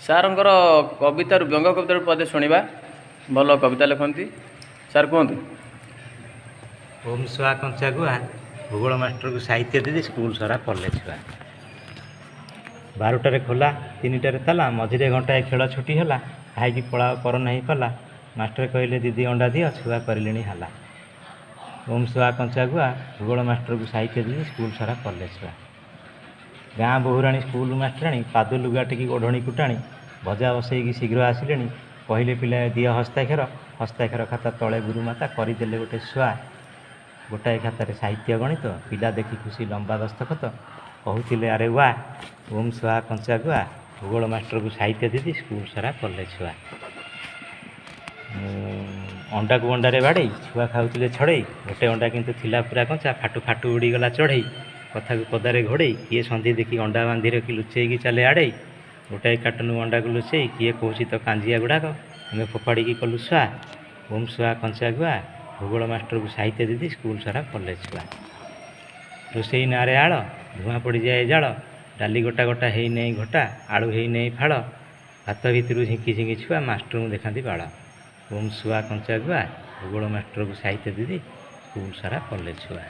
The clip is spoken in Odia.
ସାର୍ଙ୍କର କବିତାରୁ ବ୍ୟଙ୍ଗ କବିତାରୁ ପଦେ ଶୁଣିବା। ଭଲ କବିତା ଲେଖନ୍ତି ସାର୍, କୁହନ୍ତୁ। ଓମ୍ ଶୁଆ କଞ୍ଚା ଗୁଆ ଭୂଗୋଳ ମାଷ୍ଟରକୁ ସାହିତ୍ୟ ଦିଦି ସ୍କୁଲ ସାରା ପଢ଼ିଲେ ଛୁଆ। 12ଟାରେ ଖୋଲା 3ଟାରେ ତାଲା, ମଝିରେ ଘଣ୍ଟାଏ ଖେଳ ଛୁଟି ହେଲା। ଖାଇକି ପଳାଅ ପର ନାହିଁ ପାଲା, ମାଷ୍ଟର କହିଲେ ଦିଦି ଅଣ୍ଡା ଦିଅ, ଛୁଆ କରିଲେଣି ହାଲା। ଓମ୍ ଶୁଆ କଞ୍ଚା ଗୁଆ ଭୂଗୋଳ ମାଷ୍ଟରକୁ ସାହିତ୍ୟ ଦିଦି ସ୍କୁଲ ସାରା ପଢ଼ିଲେ ଛୁଆ। ଗାଁ ବୋହୁରାଣୀ ସ୍କୁଲ ମାଷ୍ଟରାଣୀ, ପାଦ ଲୁଗା ଟେକି ଓଢ଼ଣୀ କୁଟାଣି, ଭଜା ବସେଇକି ଶୀଘ୍ର ଆସିଲେଣି। କହିଲେ ପିଲା ଦିଅ ହସ୍ତାକ୍ଷର, ହସ୍ତାକ୍ଷର ଖାତା ତଳେ ଗୁରୁମାତା କରିଦେଲେ ଗୋଟେ ଶୁଆ। ଗୋଟାଏ ଖାତାରେ ସାହିତ୍ୟ ଗଣିତ, ପିଲା ଦେଖି ଖୁସି ଲମ୍ବା ଦସ୍ତଖତ। କହୁଥିଲେ ଆରେ ୱା, ଓମ୍ ଶୁଆ କଞ୍ଚା ଗୁଆ ଭୂଗୋଳ ମାଷ୍ଟରକୁ ସାହିତ୍ୟ ଦିଦି ସ୍କୁଲ ସାରା ପଢ଼ିଲେ ଛୁଆ। ଅଣ୍ଡାକୁ ଅଣ୍ଡାରେ ବାଡ଼େଇ ଛୁଆ ଖାଉଥିଲେ ଛଡ଼େଇ, ଗୋଟେ ଅଣ୍ଡା କିନ୍ତୁ ଥିଲା ପୁରା କଞ୍ଚା, ଫାଟୁ ଫାଟୁ ଉଡ଼ିଗଲା ଚଢ଼େଇ। କଥାକୁ ପଦାରେ ଘୋଡ଼େଇ କିଏ ସନ୍ଧି ଦେଖି ଅଣ୍ଡା ବାନ୍ଧି ରଖି ଲୁଚେଇକି ଚାଲେ ଆଡ଼େଇ। ଗୋଟାଏ କାଟୁନୁ ଅଣ୍ଡାକୁ ଲୁଚେଇ କିଏ କହୁଛି ତ କାଞ୍ଜିଆ ଗୁଡ଼ାକ, ଆମେ ଫୋପାଡ଼ିକି କଲୁ ଶୁଆ। ଓମ୍ ଶୁଆ କଞ୍ଚା ଗୁଆ ଭୂଗୋଳ ମାଷ୍ଟରକୁ ସାହିତ୍ୟ ଦିଦି ସ୍କୁଲ ସାରା ପଢ଼ିଲେ ଛୁଆ। ରୋଷେଇ ନାଁରେ ଆଳ, ଧୂଆଁ ପଡ଼ିଯାଏ ଜାଳ, ଡାଲି ଗୋଟା ଗୋଟା ହେଇନେଇ ଘଟା, ଆଳୁ ହେଇନେଇ ଫାଳ, ଭାତ ଭିତରୁ ଝିଙ୍କି ଝିଙ୍କି ଛୁଆ ମାଷ୍ଟରଙ୍କୁ ଦେଖାନ୍ତି ବାଳ। ଓମ୍ ଶୁଆ କଞ୍ଚା ଗୁଆ ଭୂଗୋଳ ମାଷ୍ଟରକୁ ସାହିତ୍ୟ ଦିଦି ସ୍କୁଲ ସାରା ପଢ଼ିଲେ ଛୁଆ।